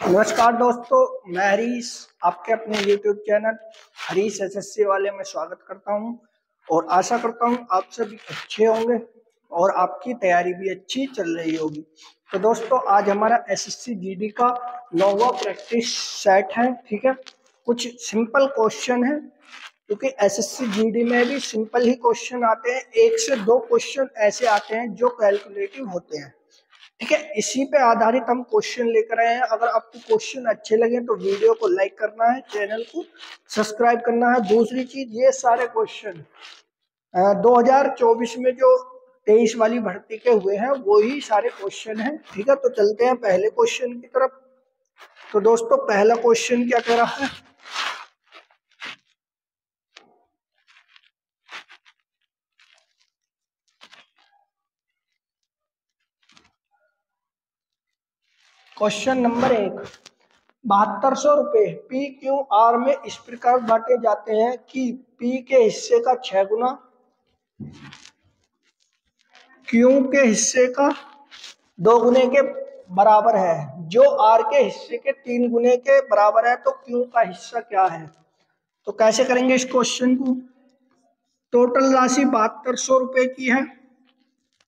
नमस्कार दोस्तों, मैं हरीश आपके अपने YouTube चैनल हरीश एसएससी वाले में स्वागत करता हूं और आशा करता हूं आप सभी अच्छे होंगे और आपकी तैयारी भी अच्छी चल रही होगी। तो दोस्तों, आज हमारा एसएससी जीडी का 9वां प्रैक्टिस सेट है। ठीक है, कुछ सिंपल क्वेश्चन है क्योंकि एसएससी जीडी में भी सिंपल ही क्वेश्चन आते हैं। 1 से 2 क्वेश्चन ऐसे आते हैं जो कैलकुलेटिव होते हैं। ठीक है, इसी पे आधारित हम क्वेश्चन लेकर आए हैं। अगर आपको क्वेश्चन अच्छे लगे तो वीडियो को लाइक करना है, चैनल को सब्सक्राइब करना है। दूसरी चीज, ये सारे क्वेश्चन 2024 में जो 23 वाली भर्ती के हुए हैं वही सारे क्वेश्चन हैं। ठीक है, तो चलते हैं पहले क्वेश्चन की तरफ। तो दोस्तों, पहला क्वेश्चन क्या कह रहा है? क्वेश्चन नंबर 1, 7200 रुपए पी क्यू आर में इस प्रकार बांटे जाते हैं कि पी के हिस्से का 6 गुना, क्यू के हिस्से का 2 गुने के बराबर है। जो आर के हिस्से के 3 गुने के बराबर है तो क्यू का हिस्सा क्या है? तो कैसे करेंगे इस क्वेश्चन को? टोटल राशि 7200 रुपए की है।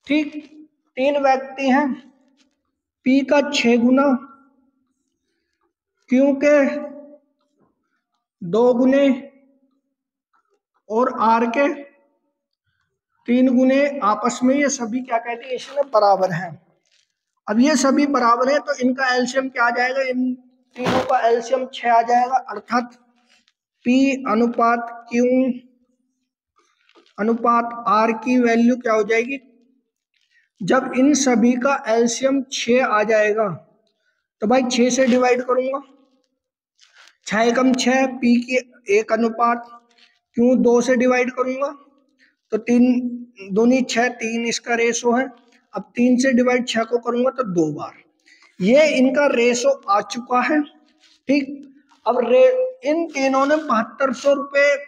ठीक, 3 व्यक्ति हैं, पी का 6 गुना, क्यू के 2 गुने और आर के 3 गुने। आपस में ये सभी क्या कहते हैं, इसमें बराबर हैं। अब ये सभी बराबर है तो इनका एलसीएम क्या आ जाएगा? इन तीनों का एलसीएम 6 आ जाएगा, अर्थात P अनुपात Q अनुपात R की वैल्यू क्या हो जाएगी? जब इन सभी का एलसीएम 6 आ जाएगा तो भाई 6 से डिवाइड करूंगा, 6 एकम 6, P की 1 अनुपात Q 2 से डिवाइड करूंगा तो 3 दूनी 6, 3 इसका रेशो है। अब 3 से डिवाइड 6 को करूंगा तो 2 बार। ये इनका रेशो आ चुका है। ठीक, अब इन तीनों ने 7200 रुपए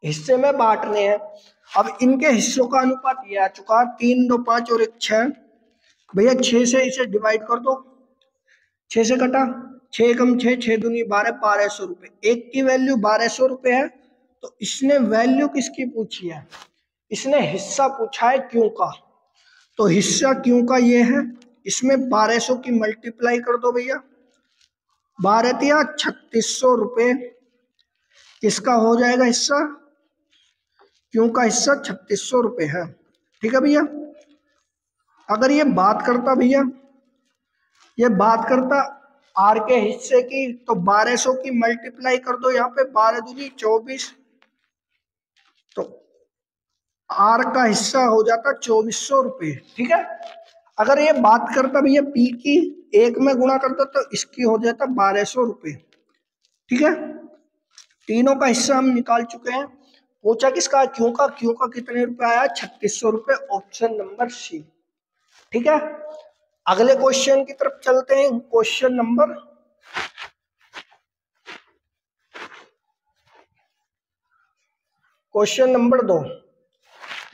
हिस्से में बांटने हैं। अब इनके हिस्सों का अनुपात ये आ चुका है, 3, 2, 5 और 1 6। भैया 6 से इसे डिवाइड कर दो, 6 से कटा, 6 एकम 6, 6 दूनी 12, 1200 रुपए। एक की वैल्यू 1200 रुपए है तो इसने वैल्यू किसकी पूछी है? इसने हिस्सा पूछा है क्यू का। तो हिस्सा क्यू का ये है, इसमें 1200 की मल्टीप्लाई कर दो भैया, 12 तिया 3600 रुपए किसका हो जाएगा हिस्सा? क्यों का हिस्सा 3600 रुपए है। ठीक है भैया, अगर ये बात करता भैया, ये बात करता आर के हिस्से की तो 1200 की मल्टीप्लाई कर दो, यहाँ पे 12 दूनी 24, तो आर का हिस्सा हो जाता 2400 रुपये। ठीक है, अगर ये बात करता भैया पी की, 1 में गुणा करता तो इसकी हो जाता 1200 रुपये। ठीक है, तीनों का हिस्सा हम निकाल चुके हैं। पूछा किसका? क्यों का। क्यों का कितने रुपए आया? 3600 रुपये, ऑप्शन नंबर सी। ठीक है, अगले क्वेश्चन की तरफ चलते हैं। क्वेश्चन नंबर 2,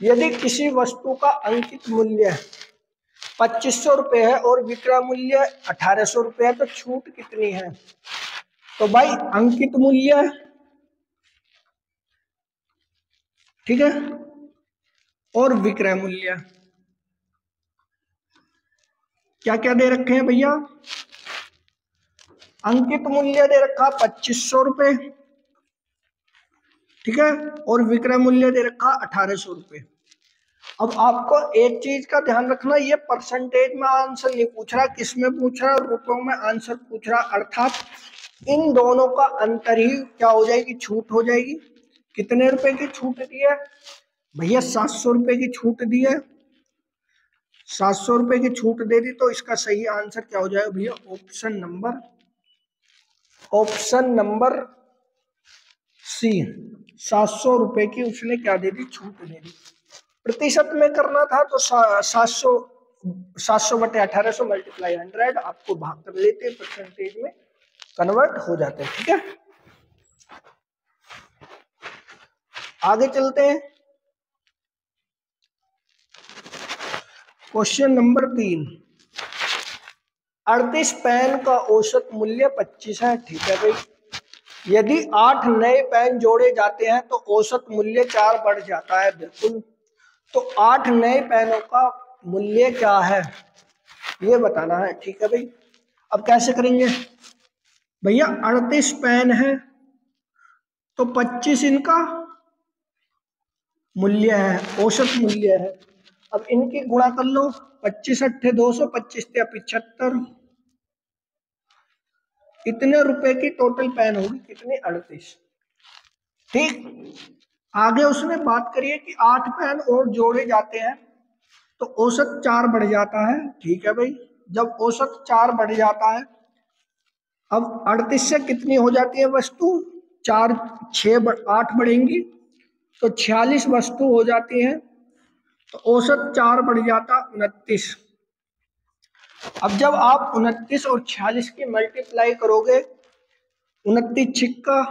यदि किसी वस्तु का अंकित मूल्य 2500 रुपये है और विक्रय मूल्य 1800 रुपये है तो छूट कितनी है? तो भाई अंकित मूल्य, ठीक है, और विक्रय मूल्य क्या क्या दे रखे हैं भैया? अंकित मूल्य दे रखा 2500 रुपये, ठीक है, और विक्रय मूल्य दे रखा 1800 रुपये। अब आपको एक चीज का ध्यान रखना, ये परसेंटेज में आंसर नहीं पूछ रहा, किस में पूछ रहा? रुपयों में आंसर पूछ रहा, अर्थात इन दोनों का अंतर ही क्या हो जाएगी? छूट हो जाएगी। कितने रुपए की छूट दी है भैया? 700 रुपए की छूट दी है, 700 रुपए की छूट दे दी, तो इसका सही आंसर क्या हो जाएगा भैया? ऑप्शन नंबर सी, 700 रुपए की उसने क्या दे दी? छूट दे दी। प्रतिशत में करना था तो 700 बटे 1800 मल्टीप्लाई 100, आपको भाग कर लेते, परसेंटेज में कन्वर्ट हो जाते हैं। ठीक है, आगे चलते हैं। क्वेश्चन नंबर 3, 38 पेन का औसत मूल्य 25 है, ठीक है भाई। यदि 8 नए पेन जोड़े जाते हैं तो औसत मूल्य 4 बढ़ जाता है, बिल्कुल। तो 8 नए पेनों का मूल्य क्या है ये बताना है, ठीक है भाई। अब कैसे करेंगे भैया, 38 पेन है तो 25 इनका मूल्य है, औसत मूल्य है। अब इनकी गुणा कर लो, 25 अट्ठे 200, 25 75, इतने रुपए की टोटल पेन होगी, कितनी 38, ठीक। आगे उसने बात करी है कि 8 पेन और जोड़े जाते हैं तो औसत 4 बढ़ जाता है, ठीक है भाई। जब औसत 4 बढ़ जाता है, अब 38 से कितनी हो जाती है वस्तु, 4 6 8 बढ़ेंगी तो 46 वस्तु हो जाती है, तो औसत 4 बढ़ जाता 29। अब जब आप 29 और 46 की मल्टीप्लाई करोगे, 29 छिक्का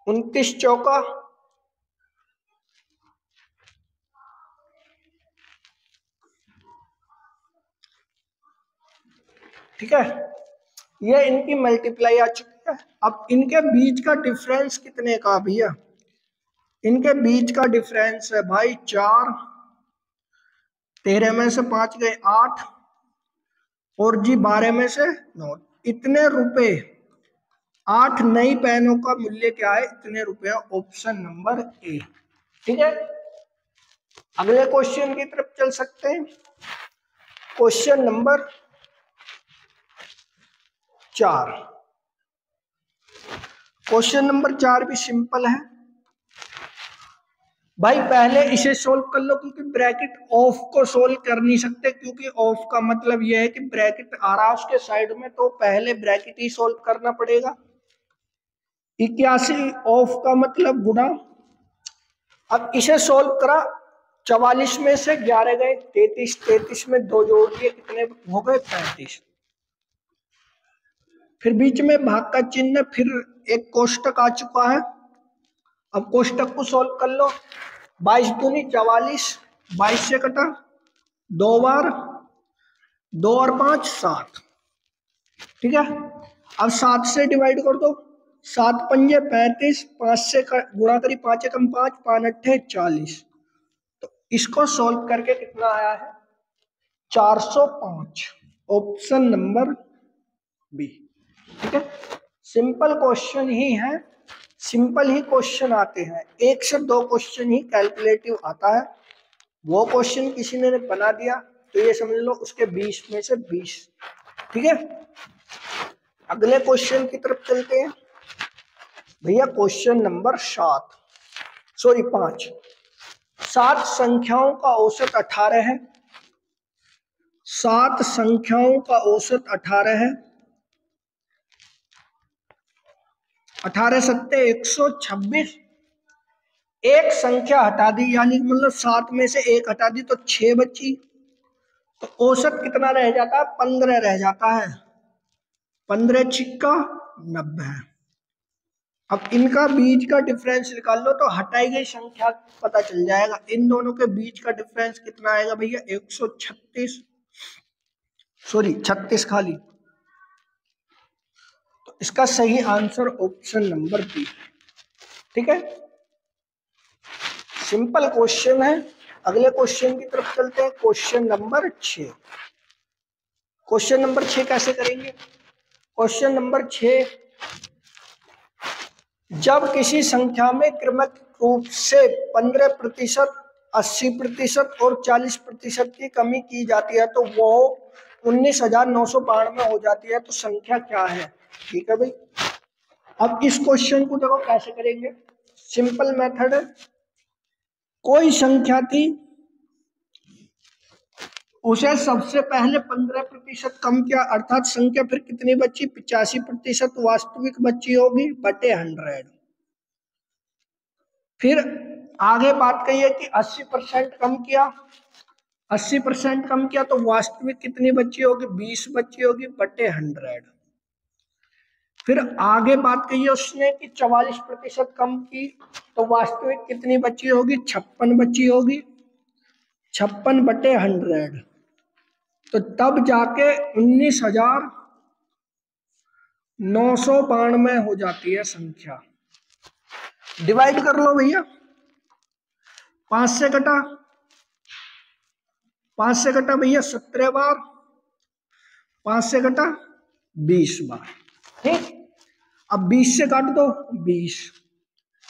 29 चौका, ठीक है। ये इनकी मल्टीप्लाई आ चुकी है। अब इनके बीच का डिफरेंस कितने का भैया, इनके बीच का डिफरेंस है भाई 4, 13 में से 5 गए 8, और जी 12 में से 9, इतने रुपए। 8 नई पेनों का मूल्य क्या है, इतने रुपए, ऑप्शन नंबर ए, ठीक है। अगले क्वेश्चन की तरफ चल सकते हैं। Question number 4। क्वेश्चन नंबर 4 भी सिंपल है भाई। पहले इसे सोल्व कर लो, क्योंकि ब्रैकेट ऑफ को सोल्व कर नहीं सकते, क्योंकि ऑफ का मतलब यह है कि ब्रैकेट आ रहा है उसके साइड में, तो पहले ब्रैकेट ही सोल्व करना पड़ेगा। 81 ऑफ का मतलब गुणा। अब इसे सोल्व करा, 44 में से 11 गए 33, 33 में 2 जोड़ दिए, कितने हो गए 35। फिर बीच में भाग का चिन्ह, फिर एक कोष्टक आ चुका है। अब कोष्टक को सोल्व कर लो, 22 दूनी 44, 22 से कटा 2 बार, 2 और 5 7, ठीक है। अब 7 से डिवाइड कर दो, 7 पंजे 35, 5 से गुणा करी, 5 एकम 5, 5 अट्ठे 40। तो इसको सोल्व करके कितना आया है, 405, ऑप्शन नंबर बी, ठीक है। सिंपल क्वेश्चन ही है, सिंपल ही क्वेश्चन आते हैं, 1 से 2 क्वेश्चन ही कैलकुलेटिव आता है। वो क्वेश्चन किसी ने बना दिया तो ये समझ लो उसके 20 में से 20, ठीक है। अगले क्वेश्चन की तरफ चलते हैं भैया। Question number 5। 7 संख्याओं का औसत 18 है। 7 संख्याओं का औसत 18 है। 18 सत्ते 126। एक संख्या हटा दी, यानी मतलब 7 में से 1 हटा दी तो 6 बची, तो औसत कितना रह जाता है, 15 रह जाता है। 15 छिक्का 90। अब इनका बीच का डिफरेंस निकाल लो तो हटाई गई संख्या पता चल जाएगा। इन दोनों के बीच का डिफरेंस कितना आएगा भैया, 136, सॉरी 36 खाली। तो इसका सही आंसर ऑप्शन नंबर बी, ठीक है। सिंपल क्वेश्चन है। अगले क्वेश्चन की तरफ चलते हैं। Question number 6। क्वेश्चन नंबर 6 कैसे करेंगे, क्वेश्चन नंबर 6, जब किसी संख्या में क्रमिक रूप से 15%, 80% और 40% की कमी की जाती है तो वो 19,992 हो जाती है, तो संख्या क्या है, ठीक है भाई। अब इस क्वेश्चन को देखो कैसे करेंगे, सिंपल मेथड है। कोई संख्या थी, उसे सबसे पहले 15% कम किया, अर्थात संख्या फिर कितनी बची, 85% वास्तविक बची होगी बटे 100। फिर आगे बात कही है कि 80% कम किया, 80% कम किया तो वास्तविक कितनी बची होगी, 20 बची होगी बटे 100। फिर आगे बात कही है उसने कि 44% कम की तो वास्तविक कितनी बची होगी, 56 बची होगी। 56/100, तो तब जाके 19,992 हो जाती है संख्या। डिवाइड कर लो भैया, 5 से कटा, 5 से कटा भैया 17 बार, 5 से कटा 20 बार। ठीक, अब 20 से काट दो 20।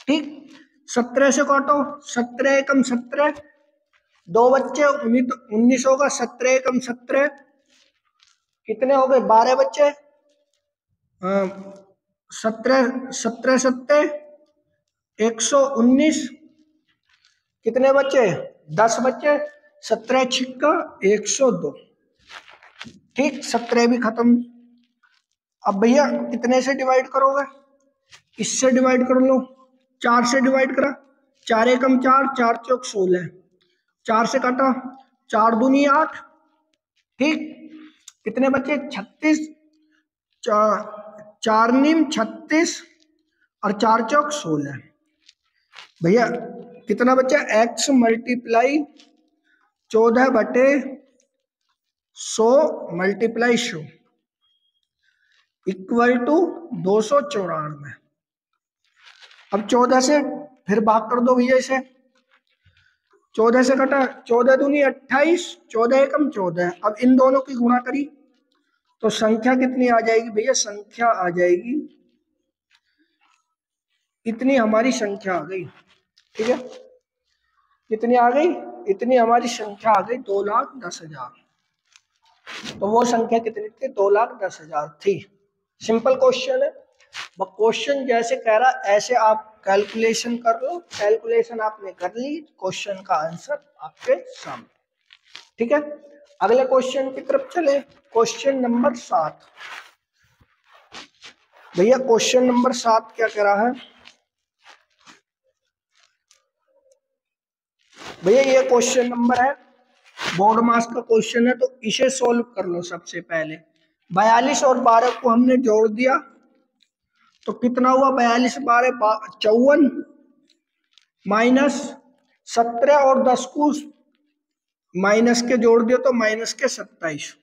ठीक, 17 से काटो, 17 एकम 17, 2 बच्चे 19 होगा, 17 एकम 17 कितने हो गए, 12 बच्चे, 17 सत्ते 119, कितने बच्चे, 10 बच्चे, 17 छिक्का 102। ठीक, 17 भी खत्म। अब भैया कितने से डिवाइड करोगे, इससे डिवाइड कर लो, 4 से डिवाइड करा, 4 एकम 4, 4 चौक 16, 4 से काटा, 4 दूनी 8। ठीक, कितने बच्चे, 36, 4 नीम 36 और 4 चौक 16। भैया कितना बच्चा, x multiply 14/100 multiply 100 equal to 294। अब 14 से फिर भाग कर दो भैया इसे, 14 से कटा, 14 दूनी 28, 14 एकम 14। अब इन दोनों की गुणा करी तो संख्या कितनी आ जाएगी भैया, संख्या आ जाएगी इतनी, हमारी संख्या आ गई। ठीक है, कितनी आ गई, इतनी हमारी संख्या आ गई, 2,10,000। तो वो संख्या कितनी थी, 2,10,000 थी। सिंपल क्वेश्चन है, क्वेश्चन जैसे कह रहा ऐसे आप कैलकुलेशन कर लो, कैलकुलेशन आपने कर ली, क्वेश्चन का आंसर आपके सामने। ठीक है, अगले क्वेश्चन की तरफ चले, क्वेश्चन नंबर 7। भैया क्वेश्चन नंबर 7 क्या कह रहा है भैया, ये क्वेश्चन नंबर है, बोर्ड मास का क्वेश्चन है, तो इसे सॉल्व कर लो। सबसे पहले 42 और 12 को हमने जोड़ दिया तो कितना हुआ, 42 12 54, माइनस 17 और 10 को माइनस के जोड़ दिया तो माइनस के 27,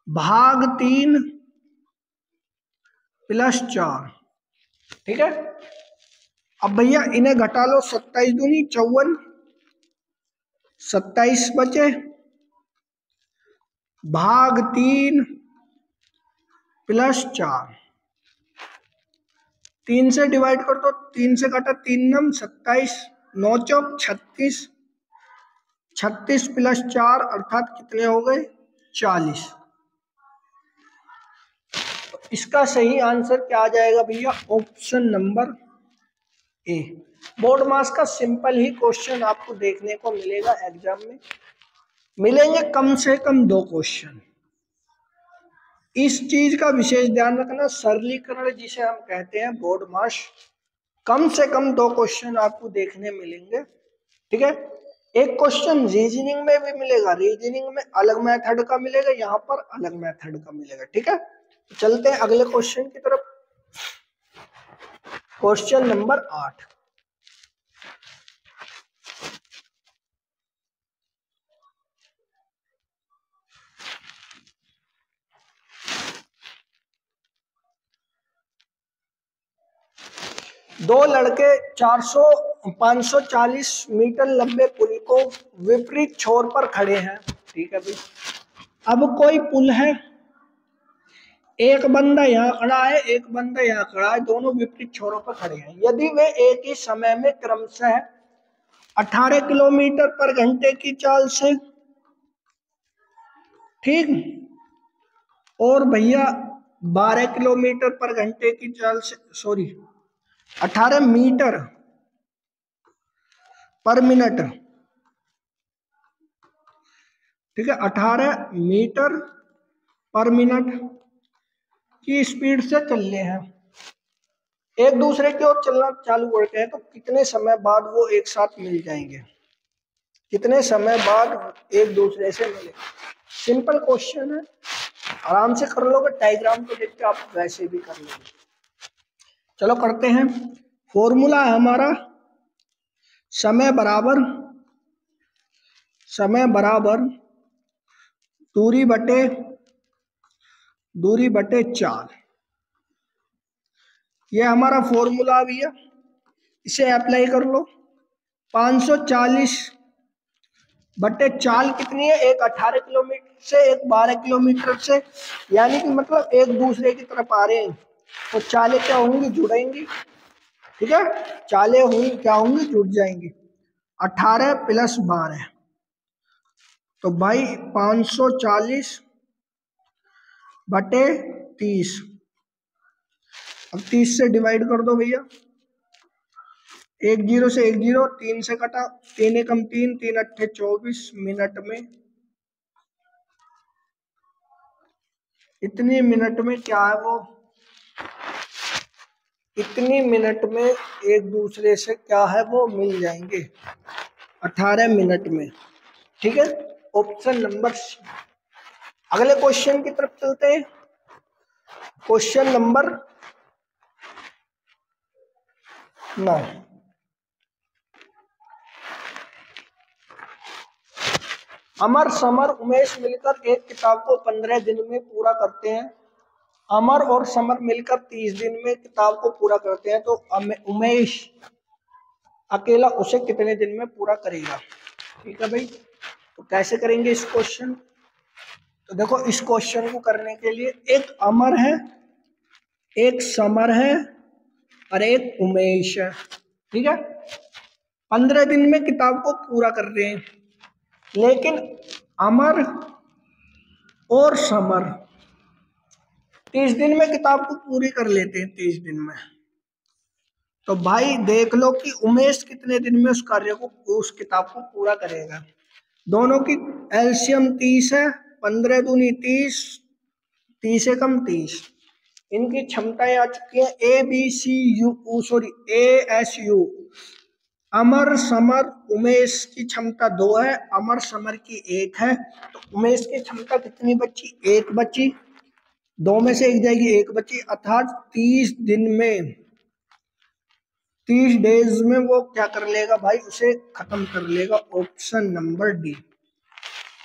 भाग 3 प्लस 4। ठीक है, अब भैया इन्हें घटा लो, 27 दूनी 54, 27 बचे, भाग 3 प्लस 4, 3 से डिवाइड कर दो, 3 से काटा 3 नम 27, 9 चौक 36, 36 प्लस 4 अर्थात कितने हो गए, 40। तो इसका सही आंसर क्या आ जाएगा भैया, ऑप्शन नंबर ए। बोर्ड मास का सिंपल ही क्वेश्चन आपको देखने को मिलेगा एग्जाम में, मिलेंगे कम से कम 2 क्वेश्चन। इस चीज का विशेष ध्यान रखना, सरलीकरण जिसे हम कहते हैं बोर्ड मास, कम से कम 2 क्वेश्चन आपको देखने मिलेंगे। ठीक है, एक क्वेश्चन रीजनिंग में भी मिलेगा, रीजनिंग में अलग मेथड का मिलेगा, यहाँ पर अलग मेथड का मिलेगा। ठीक है, तो चलते हैं अगले क्वेश्चन की तरफ, क्वेश्चन नंबर 8। दो लड़के 540 मीटर लंबे पुल को विपरीत छोर पर खड़े हैं। ठीक है भाई, अब कोई पुल है, एक बंदा यहाँ खड़ा है, एक बंदा यहाँ खड़ा है, दोनों विपरीत छोरों पर खड़े हैं। यदि वे एक ही समय में क्रमशः 18 किलोमीटर पर घंटे की चाल से, ठीक, और भैया 12 किलोमीटर पर घंटे की चाल से, सॉरी 18 मीटर पर मिनट, ठीक है, 18 मीटर पर मिनट की स्पीड से चल रहे हैं, एक दूसरे की ओर चलना चालू करते हैं, तो कितने समय बाद वो एक साथ मिल जाएंगे, कितने समय बाद एक दूसरे से मिले। सिंपल क्वेश्चन है, आराम से कर लोगे, डायग्राम को देख के आप वैसे भी कर लोगे। चलो करते हैं, फॉर्मूला है हमारा समय बराबर समय बराबर दूरी बटे 4। ये हमारा फॉर्मूला भी है, इसे अप्लाई कर लो। 540 बटे 4 कितनी है? एक 18 किलोमीटर से, एक 12 किलोमीटर से, यानी कि मतलब एक दूसरे की तरफ आ रहे हैं, तो चालें क्या होंगी? जुड़ेंगी। ठीक है, चालें होंगी क्या होंगी? जुड़ जाएंगी। 18 प्लस 12, तो भाई 540 बटे 30। अब 30 से डिवाइड कर दो भैया। 1 0 से 1 0, 3 से कटा, 3 एकम 3, 3 अट्ठे 24 मिनट में। इतनी मिनट में क्या है वो, इतनी मिनट में एक दूसरे से क्या है वो मिल जाएंगे, 18 मिनट में। ठीक है, ऑप्शन नंबर सी। अगले क्वेश्चन की तरफ चलते हैं। Question number 9। अमर, समर, उमेश मिलकर एक किताब को 15 दिन में पूरा करते हैं। अमर और समर मिलकर 30 दिन में किताब को पूरा करते हैं, तो उमेश अकेला उसे कितने दिन में पूरा करेगा? ठीक है भाई, तो कैसे करेंगे इस क्वेश्चन? तो देखो, इस क्वेश्चन को करने के लिए एक अमर है, एक समर है और एक उमेश है। ठीक है, 15 दिन में किताब को पूरा कर रहे हैं, लेकिन अमर और समर 30 दिन में किताब को पूरी कर लेते हैं, 30 दिन में। तो भाई देख लो कि उमेश कितने दिन में उस कार्य को, उस किताब को पूरा करेगा। दोनों की एलसीएम 30 है, 15 दूनी 30, 30 एकम 30। इनकी क्षमताएं आ चुकी हैं ASU। अमर, समर, उमेश की क्षमता 2 है, अमर समर की 1 है, तो उमेश की क्षमता कितनी बची? 1 बची। 2 में से 1 जाएगी, 1 बची, अर्थात 30 दिन में, 30 डेज में वो क्या कर लेगा भाई? उसे खत्म कर लेगा। Option number D.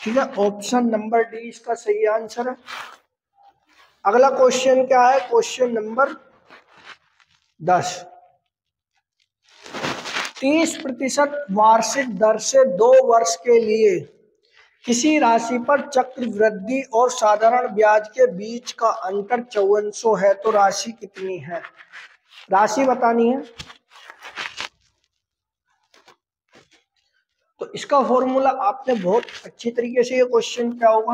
ठीक है, ऑप्शन नंबर डी इसका सही आंसर है। अगला क्वेश्चन क्या है? Question number 10। 30% वार्षिक दर से 2 वर्ष के लिए किसी राशि पर चक्रवृद्धि और साधारण ब्याज के बीच का अंतर 5400 है, तो राशि कितनी है? राशि बतानी है। तो इसका फॉर्मूला आपने बहुत अच्छी तरीके से, ये क्वेश्चन क्या होगा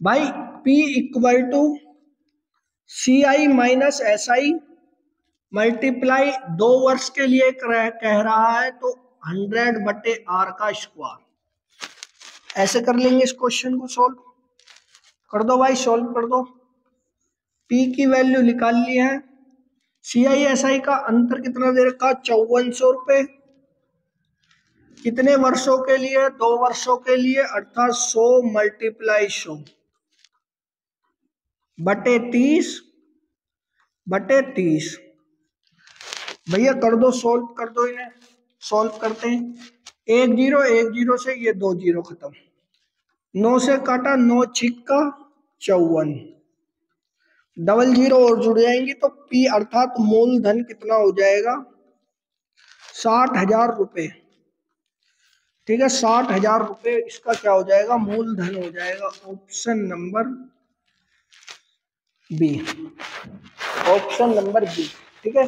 भाई? P इक्वल टू CI माइनस SI मल्टीप्लाई 2 वर्ष के लिए कह रहा है, तो 100 बटे R का स्क्वायर। ऐसे कर लेंगे इस क्वेश्चन को सोल्व कर दो भाई, सोल्व कर दो। P की वैल्यू निकाल ली है, CI SI का अंतर कितना दे रखा? 5400 रुपये। कितने वर्षों के लिए? 2 वर्षों के लिए, अर्थात 100 मल्टीप्लाई 100 बटे 30 बटे 30। भैया कर दो, सोल्व कर दो, इन्हें सोल्व करते हैं। 1 0, 1 0 से ये 2 0 खत्म, 9 से काटा, 9 छिक्का 54, डबल 0 और जुड़ जाएंगी, तो P अर्थात मूलधन कितना हो जाएगा? 60,000 रुपये। ठीक है, 60,000 रुपये इसका क्या हो जाएगा? मूलधन हो जाएगा। Option number B, option number B. ठीक है,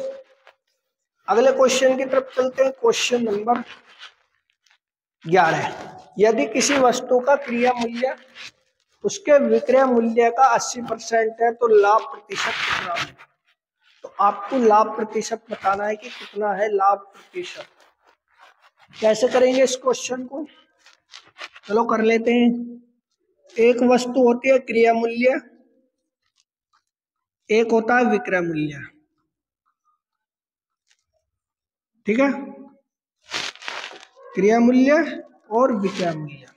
अगले क्वेश्चन की तरफ चलते हैं। Question number 11। यदि किसी वस्तु का क्रिया मूल्य उसके विक्रय मूल्य का 80% है, तो लाभ प्रतिशत कितना है? तो आपको लाभ प्रतिशत बताना है कि कितना है लाभ प्रतिशत। कैसे करेंगे इस क्वेश्चन को? चलो कर लेते हैं। एक वस्तु होती है क्रिया मूल्य, एक होता है विक्रय मूल्य। ठीक है, क्रिया मूल्य और विक्रय मूल्य।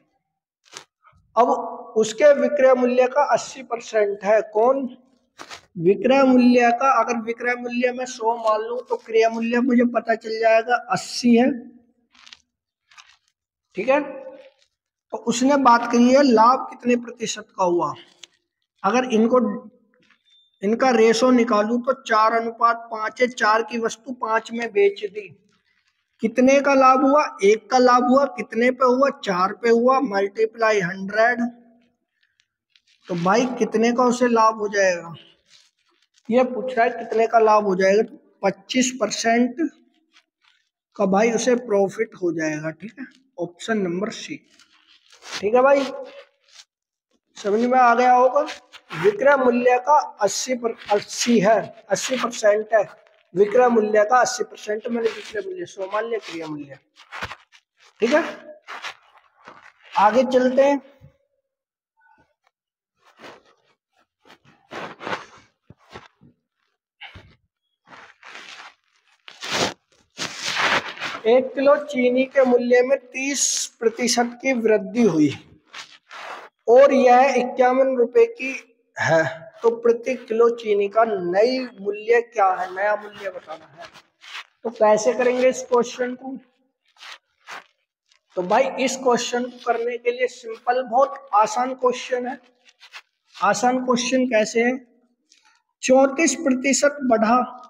अब उसके विक्रय मूल्य का 80% है। कौन? विक्रय मूल्य का। अगर विक्रय मूल्य में 100 मान लूं, तो क्रिया मूल्य मुझे पता चल जाएगा 80 है। ठीक है, तो उसने बात करी है लाभ कितने प्रतिशत का हुआ। अगर इनका रेशो निकालूं तो 4:5 है। 4 की वस्तु 5 में बेच दी, कितने का लाभ हुआ? 1 का लाभ हुआ। कितने पे हुआ? 4 पे हुआ। मल्टीप्लाई 100, तो भाई कितने का उसे लाभ हो जाएगा? ये पूछ रहा है कितने का लाभ हो जाएगा। 25% का भाई उसे प्रॉफिट हो जाएगा। ठीक है, ऑप्शन नंबर सी। ठीक है भाई, समझ में आ गया होगा। विक्रय मूल्य का 80 है, 80% है विक्रय मूल्य का। 80% मैंने विक्रय मूल्य, सामान्य क्रिया मूल्य। ठीक है, आगे चलते हैं। एक किलो चीनी के मूल्य में 30% की वृद्धि हुई और यह 51 रुपए की है, तो प्रति किलो चीनी का नई मूल्य क्या है? नया मूल्य बताना है। तो कैसे करेंगे इस क्वेश्चन को? तो भाई इस क्वेश्चन को करने के लिए सिंपल, बहुत आसान क्वेश्चन है। आसान क्वेश्चन कैसे है? 34% बढ़ा,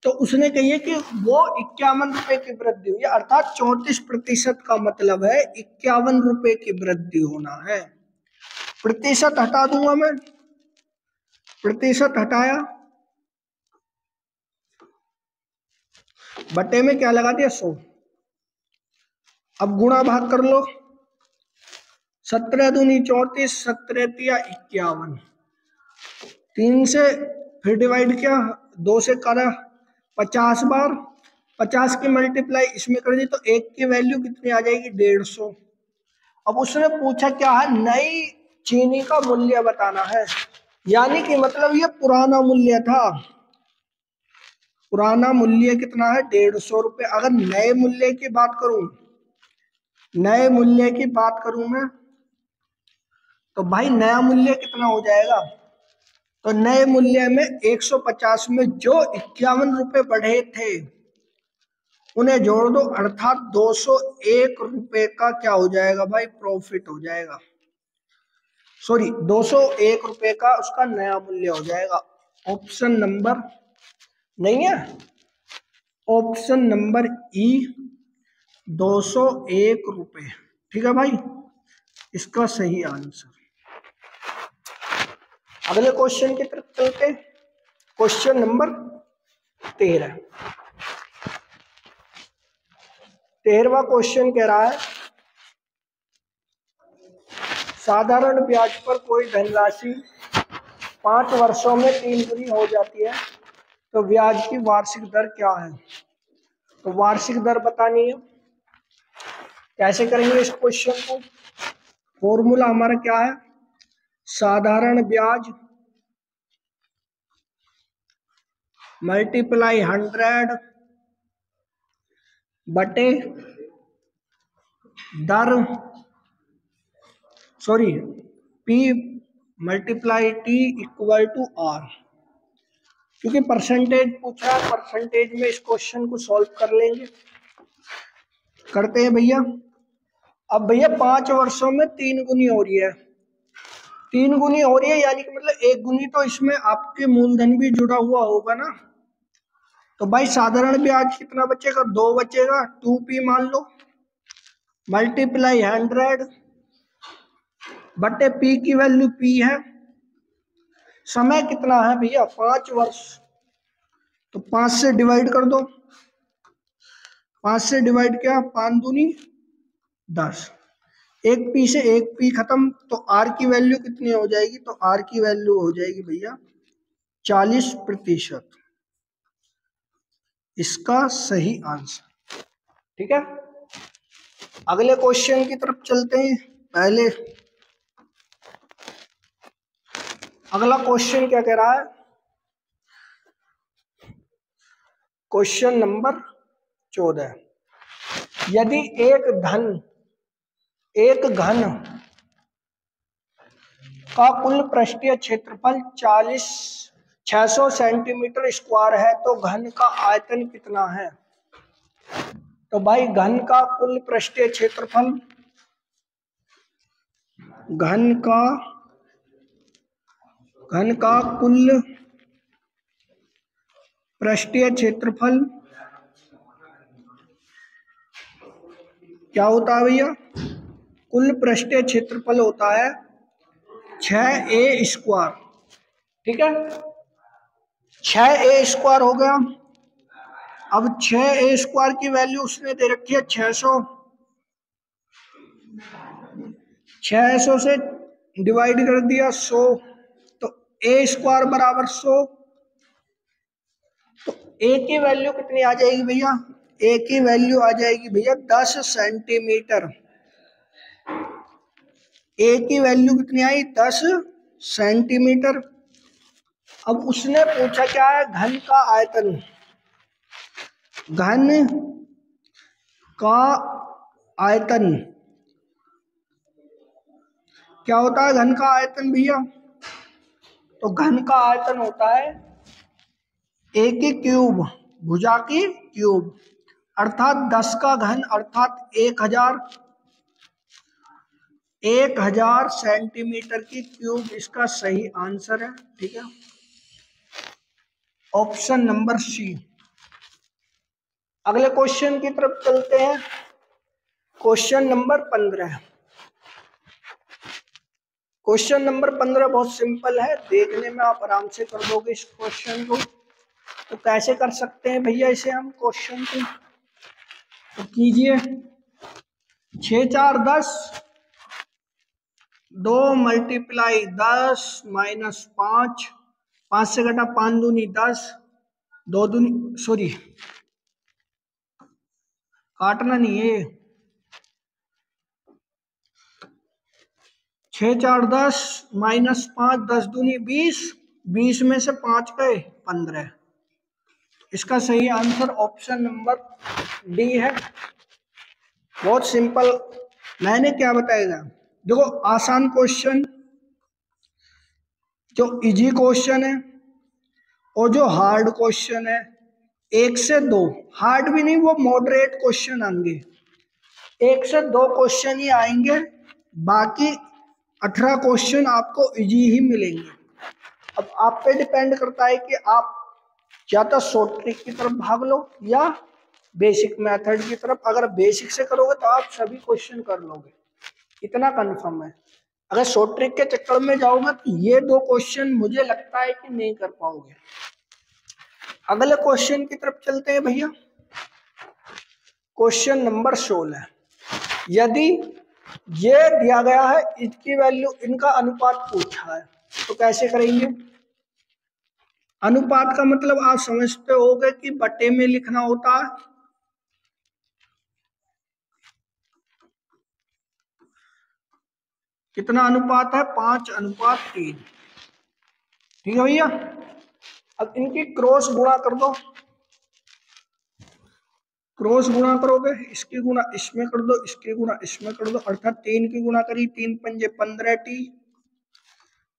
तो उसने कही कि वो 51 रुपए की वृद्धि हुई, अर्थात 34% का मतलब है 51 रुपए की वृद्धि होना है। प्रतिशत हटा दूंगा मैं, प्रतिशत हटाया, बटे में क्या लगा दिया? 100। अब गुणा भाग कर लो, 17 दूनी 34, 17 तिया 51, 3 से फिर डिवाइड किया, 2 से करा 50 बार, 50 की मल्टीप्लाई इसमें कर दी तो 1 की वैल्यू कितनी आ जाएगी? 150। अब उसने पूछा क्या है? नई चीनी का मूल्य बताना है, यानी कि मतलब ये पुराना मूल्य था। पुराना मूल्य कितना है? 150 रुपये। अगर नए मूल्य की बात करूं, नए मूल्य की बात करूं मैं, तो भाई नया मूल्य कितना हो जाएगा? तो नए मूल्य में 150 में जो 51 रुपए बढ़े थे उन्हें जोड़ दो, अर्थात 201 रुपए का क्या हो जाएगा भाई? प्रॉफिट हो जाएगा। सॉरी, 201 रुपए का उसका नया मूल्य हो जाएगा। ऑप्शन नंबर नहीं है, ऑप्शन नंबर ई, 201 रुपए। ठीक है भाई, इसका सही आंसर। अगले क्वेश्चन की तरफ चलते, क्वेश्चन नंबर 13। 13वां क्वेश्चन कह रहा है साधारण ब्याज पर कोई धनराशि 5 वर्षों में 3 गुनी हो जाती है, तो ब्याज की वार्षिक दर क्या है? तो वार्षिक दर बतानी है। कैसे करेंगे इस क्वेश्चन को? फॉर्मूला हमारा क्या है? साधारण ब्याज मल्टीप्लाई 100 बटे दर, sorry P multiply T equal to R। क्योंकि परसेंटेज पूछ रहा है, परसेंटेज में इस क्वेश्चन को सॉल्व कर लेंगे। करते हैं भैया। अब भैया 5 वर्षों में 3 गुनी हो रही है, 3 गुनी हो रही है, यानी कि मतलब 1 गुनी तो इसमें आपके मूलधन भी जुड़ा हुआ होगा ना। तो भाई साधारण ब्याज कितना बचेगा? 2 बचेगा, 2P मान लो, मल्टीप्लाई 100 बटे P की वैल्यू P है। समय कितना है भैया? 5 वर्ष, तो 5 से डिवाइड कर दो, 5 से डिवाइड किया, 5 दूनी 10, 1 P से 1 P खत्म, तो R की वैल्यू कितनी हो जाएगी? तो R की वैल्यू हो जाएगी भैया 40%। इसका सही आंसर। ठीक है, अगले क्वेश्चन की तरफ चलते हैं। पहले अगला क्वेश्चन क्या कह रहा है? Question number 14। यदि एक घन का कुल पृष्ठीय क्षेत्रफल 600 सेंटीमीटर स्क्वायर है, तो घन का आयतन कितना है? तो भाई घन का कुल पृष्ठीय क्षेत्रफल घन का कुल पृष्ठीय क्षेत्रफल क्या होता है भैया? कुल पृष्ठीय क्षेत्रफल होता है 6a²। ठीक है, 6a² हो गया। अब 6a² की वैल्यू उसने दे रखी है 600। 600 से डिवाइड कर दिया 100, तो a² बराबर 100। तो a की वैल्यू कितनी आ जाएगी भैया? a की वैल्यू आ जाएगी भैया 10 सेंटीमीटर। a की वैल्यू कितनी आई? 10 सेंटीमीटर। अब उसने पूछा क्या है? घन का आयतन। घन का आयतन क्या होता है? घन का आयतन भैया, तो घन का आयतन होता है a की क्यूब, भुजा की क्यूब, अर्थात 10 का घन अर्थात 1000 सेंटीमीटर की क्यूब इसका सही आंसर है। ठीक है, ऑप्शन नंबर सी। अगले क्वेश्चन की तरफ चलते हैं। Question number 15। क्वेश्चन नंबर 15 बहुत सिंपल है, देखने में आप आराम से कर दोगे इस क्वेश्चन को। तो कैसे कर सकते हैं भैया इसे हम क्वेश्चन को? तो कीजिए, 6 4 10, 2 मल्टीप्लाई 10 माइनस 5, 5 से घटा 5 दूनी 10, 2 दूनी सॉरी काटना नहीं है, 6 4 10 माइनस 5, 10 दूनी 20, 20 में से 5 गए 15। इसका सही आंसर ऑप्शन नंबर डी है। बहुत सिंपल। मैंने क्या बताया? देखो, आसान क्वेश्चन, जो इजी क्वेश्चन है और जो हार्ड क्वेश्चन है, 1 से 2, हार्ड भी नहीं, वो मॉडरेट क्वेश्चन आएंगे। 1 से 2 क्वेश्चन ही आएंगे, बाकी 18 क्वेश्चन आपको इजी ही मिलेंगे। अब आप पे डिपेंड करता है कि आप या तो शॉर्ट ट्रिक की तरफ भाग लो या बेसिक मेथड की तरफ। अगर बेसिक से करोगे तो आप सभी क्वेश्चन कर लोगे, इतना कंफर्म है। अगर शॉर्ट ट्रिक के चक्कर में जाओगे तो ये 2 क्वेश्चन मुझे लगता है कि नहीं कर पाओगे। अगले क्वेश्चन की तरफ चलते हैं भैया। Question number 16। यदि ये दिया गया है, इसकी वैल्यू, इनका अनुपात पूछा है, तो कैसे करेंगे? अनुपात का मतलब आप समझते होगे कि बटे में लिखना होता है। कितना अनुपात है? 5:3। ठीक है भैया। अब इनकी क्रॉस गुणा कर दो। क्रॉस गुणा करोगे, इसकी गुणा इसमें कर दो, इसकी गुणा इसमें कर दो, अर्थात 3 की गुणा करी, 3 पंजे 15t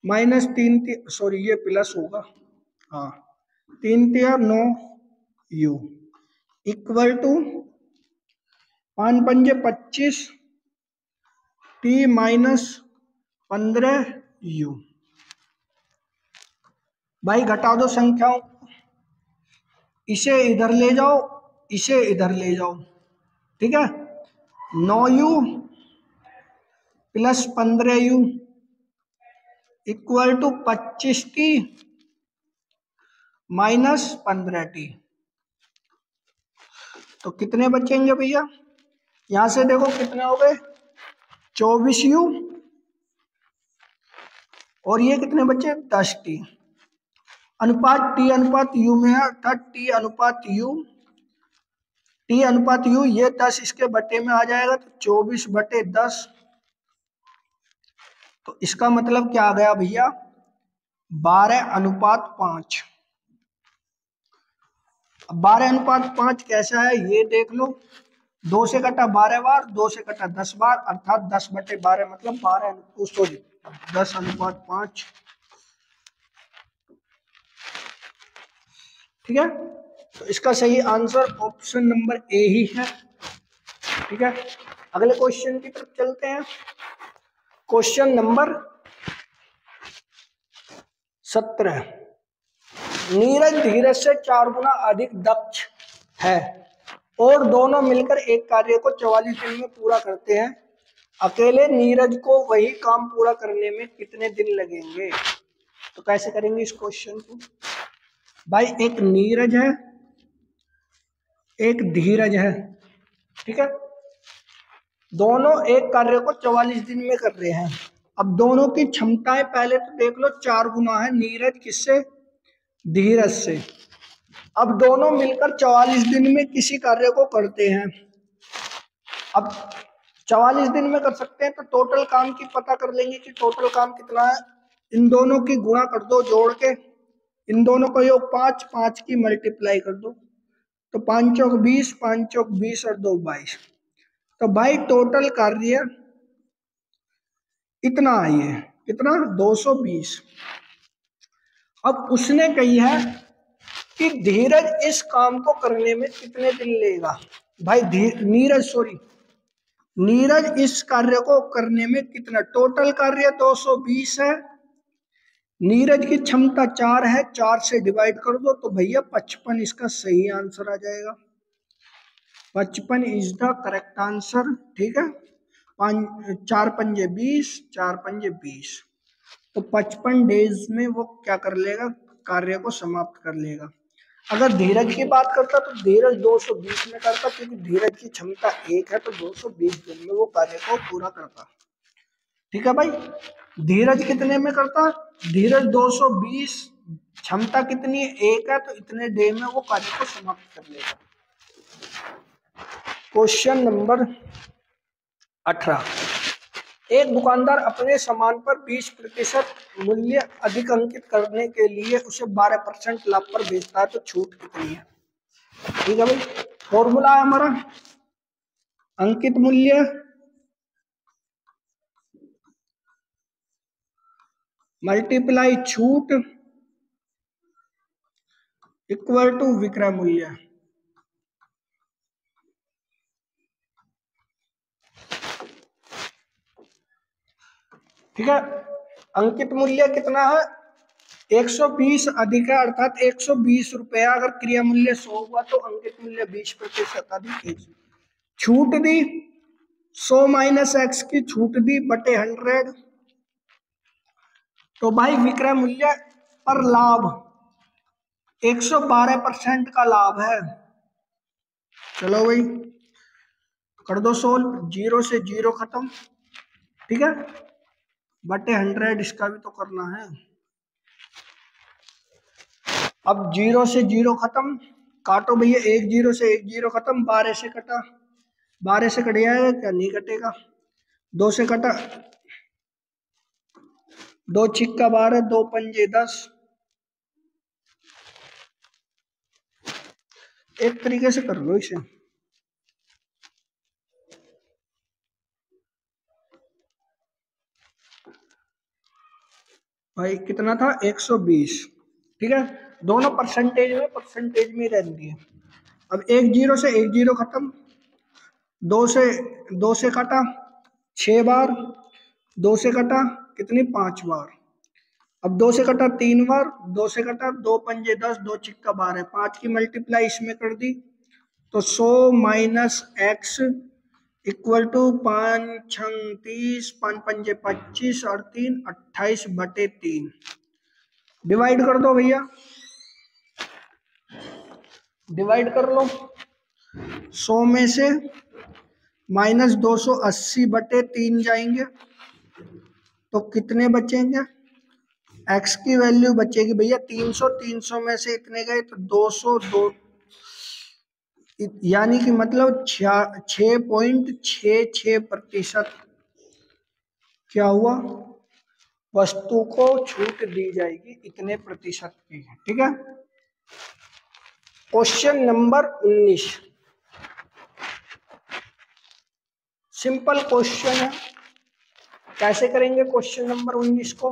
माइनस 3 सॉरी ये प्लस होगा, हाँ, 3 तिया 9u इक्वल टू 5 पंजे 25 t माइनस 15u। भाई घटा दो संख्याओं, इसे इधर ले जाओ, इसे इधर ले जाओ। ठीक है, 9u plus 15u equal to 25t minus 15t। तो कितने बचेंगे भैया? यहां से देखो कितने हो गए, 24u, और ये कितने बचे? 10t। अनुपात t अनुपात u में है, अर्थात t अनुपात u, t अनुपात u, ये 10 इसके बटे में आ जाएगा, तो 24/10। तो इसका मतलब क्या आ गया भैया? 12:5। 12:5 कैसा है ये देख लो। 2 से कटा 12 बार, 2 से कटा 10 बार, अर्थात 10/12 मतलब 10:5। ठीक है, तो इसका सही आंसर ऑप्शन नंबर ए ही है। ठीक है, अगले क्वेश्चन की तरफ चलते हैं। क्वेश्चन नंबर 17, नीरज धीरज से 4 गुना अधिक दक्ष है और दोनों मिलकर एक कार्य को 44 दिन में पूरा करते हैं। अकेले नीरज को वही काम पूरा करने में कितने दिन लगेंगे? तो कैसे करेंगे इस क्वेश्चन को? भाई एक नीरज है, एक धीरज है, ठीक है, दोनों एक कार्य को 44 दिन में कर रहे हैं। अब दोनों की क्षमताएं पहले तो देख लो, 4 गुना है नीरज किससे? धीरज से। अब दोनों मिलकर 44 दिन में किसी कार्य को करते हैं। अब 44 दिन में कर सकते हैं तो टोटल काम की पता कर लेंगे कि टोटल काम कितना है। इन दोनों की गुणा कर दो जोड़ के, इन दोनों को योग 5, 5 की मल्टीप्लाई कर दो तो 5 चौक 20, 5 चौक 20 और 2 22। तो भाई टोटल कार्य इतना आई है, कितना? 220। अब उसने कही है कि धीरज इस काम को करने में कितने दिन लेगा। भाई नीरज इस कार्य को करने में कितना, टोटल कार्य 220 है, नीरज की क्षमता 4 है, 4 से डिवाइड कर दो तो भैया 55 इसका सही आंसर आ जाएगा। 55 इज द करेक्ट आंसर, ठीक है। 4 पंजे 20, 4 पंजे 20, तो 55 डेज में वो क्या कर लेगा, कार्य को समाप्त कर लेगा। अगर धीरज की बात करता तो धीरज 220 में करता, क्योंकि धीरज की क्षमता 1 है तो 220 दिन में वो कार्य को पूरा करता, ठीक है भाई। धीरज कितने में करता? धीरज 220, क्षमता कितनी है? 1 है, तो इतने डे में वो कार्य को समाप्त कर लेगा। क्वेश्चन नंबर 18, एक दुकानदार अपने सामान पर 20% मूल्य अधिक अंकित करने के लिए उसे 12% लाभ पर बेचता है, तो छूट कितनी है? ठीक है भाई, फॉर्मूला है हमारा अंकित मूल्य मल्टीप्लाई छूट इक्वल टू विक्रय मूल्य। ठीक है, अंकित मूल्य कितना है? 120 अधिक है, अर्थात 120 रुपया। अगर क्रिया मूल्य 100 हुआ तो अंकित मूल्य 20% अधिक। छूट दी 100 माइनस एक्स की छूट दी बटे 100, तो भाई विक्रय मूल्य पर लाभ 112% का लाभ है। चलो भाई कर दो सोल्व, 0 से 0 खत्म, ठीक है, बटे 100 इसका भी तो करना है। अब 0 से 0 खत्म, काटो भैया, 1 0 से 1 0 खत्म, 12 से कटा, 12 से कट जाएगा क्या? नहीं कटेगा। 2 से कटा, 2 छिक्का 12, 2 पंजे 10। एक तरीके से कर लो इसे। भाई कितना था? 120, ठीक है, दोनों परसेंटेज में रहती है। अब 1 0 से 1 0 खत्म, 2 से कटा 6 बार, 2 से कटा कितनी? 5 बार। अब 2 से कटा 3 बार, 2 से कटा 2 पंजे 10, 2 छिक्का 12, 5 की मल्टीप्लाई इसमें कर दी तो 100 माइनस एक्स इक्वल टू 5 छंग 30, 5 पंजे 25 और 3 28 बटे 3। डिवाइड कर दो भैया, डिवाइड कर लो। 100 में से माइनस 280 बटे 3 जाएंगे तो कितने बचेंगे? x की वैल्यू बचेगी भैया 300, 300 में से इतने गए तो 202, यानी कि मतलब 6.66% क्या हुआ? वस्तु को छूट दी जाएगी इतने प्रतिशत की, ठीक है। क्वेश्चन नंबर 19, सिंपल क्वेश्चन है। कैसे करेंगे क्वेश्चन नंबर 19 को?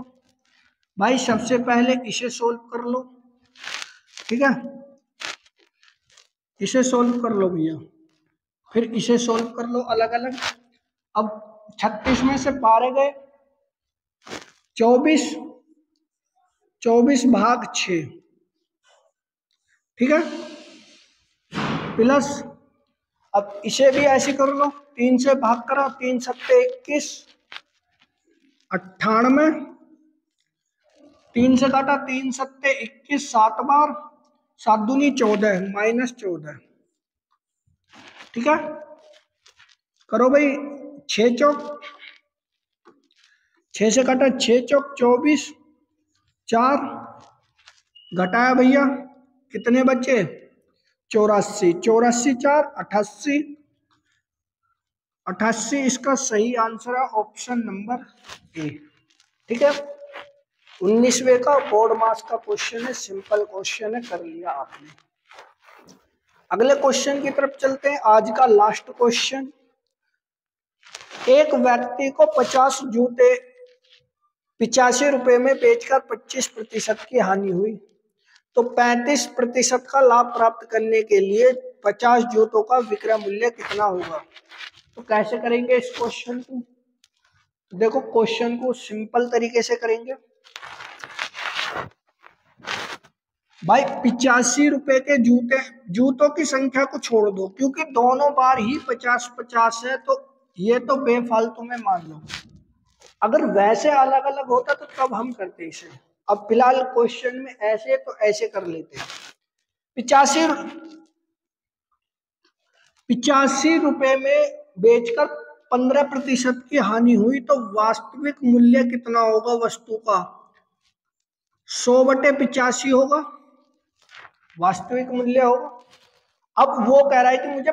भाई सबसे पहले इसे सोल्व कर लो, ठीक है, इसे सोल्व कर लो भैया, फिर इसे सोल्व कर लो अलग अलग। अब 36 में से 12 गए 24 भाग 6, ठीक है, प्लस अब इसे भी ऐसे कर लो, 3 से भाग करा, 3 सत्ते 21, 98, 3 से काटा, 3 सत्ते 21, 7 बार, 7 दूनी 14, -14, ठीक है। करो भाई, 6 चौक, 6 से काटा, 6 चौक 24, 4 घटाया भैया, कितने बचे, 84, 84 4 88, 88 इसका सही आंसर है ऑप्शन नंबर ए, ठीक है। 19वें का बोर्ड मास का क्वेश्चन है, सिंपल क्वेश्चन है, कर लिया आपने। अगले क्वेश्चन की तरफ चलते हैं, आज का लास्ट क्वेश्चन। एक व्यक्ति को 50 जूते 85 रुपए में बेचकर 25% की हानि हुई, तो 35% का लाभ प्राप्त करने के लिए 50 जूतों का विक्रय मूल्य कितना होगा। तो कैसे करेंगे इस क्वेश्चन को, देखो क्वेश्चन को सिंपल तरीके से करेंगे भाई। 85 रुपए के जूतों की संख्या को छोड़ दो, क्योंकि दोनों बार ही 50-50 है, तो ये तो बेफालतू में मान लो। अगर वैसे अलग अलग होता तो तब हम करते इसे, अब फिलहाल क्वेश्चन में ऐसे तो ऐसे कर लेते हैं। 85 रुपए में बेचकर 15% की हानि हुई, तो वास्तविक मूल्य कितना होगा वस्तु का, 100/85 होगा वास्तविक मूल्य होगा। अब वो कह रहा है कि मुझे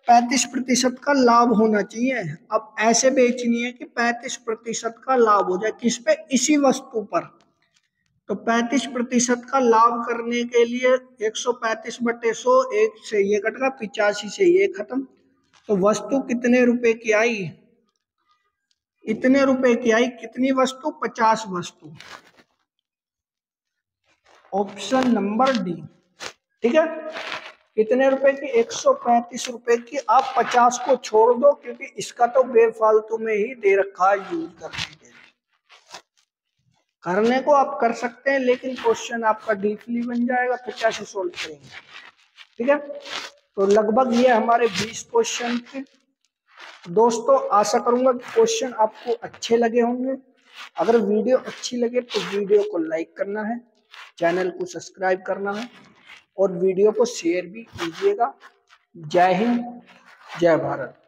35% का लाभ होना चाहिए। अब ऐसे बेचनी है कि 35% का लाभ हो जाए, किस पे, इसी वस्तु पर। तो 35% का लाभ करने के लिए 135/100, 1 से ये कटेगा, 85 से ये खत्म। तो वस्तु कितने रुपए की आई, इतने रुपए की आई। कितनी वस्तु, 50 वस्तु, ऑप्शन नंबर डी, ठीक है। कितने रुपए की, 135 रुपए की। आप 50 को छोड़ दो, क्योंकि इसका तो बेफालतू में ही दे रखा है यूज करने के लिए। करने को आप कर सकते हैं, लेकिन क्वेश्चन आपका डीपली बन जाएगा, फिर कैसे सोल्व करेंगे, ठीक है। तो लगभग ये हमारे 20 क्वेश्चन थे दोस्तों। आशा करूंगा कि क्वेश्चन आपको अच्छे लगे होंगे। अगर वीडियो अच्छी लगे तो वीडियो को लाइक करना है, चैनल को सब्सक्राइब करना है, और वीडियो को शेयर भी कीजिएगा। जय हिंद, जय भारत।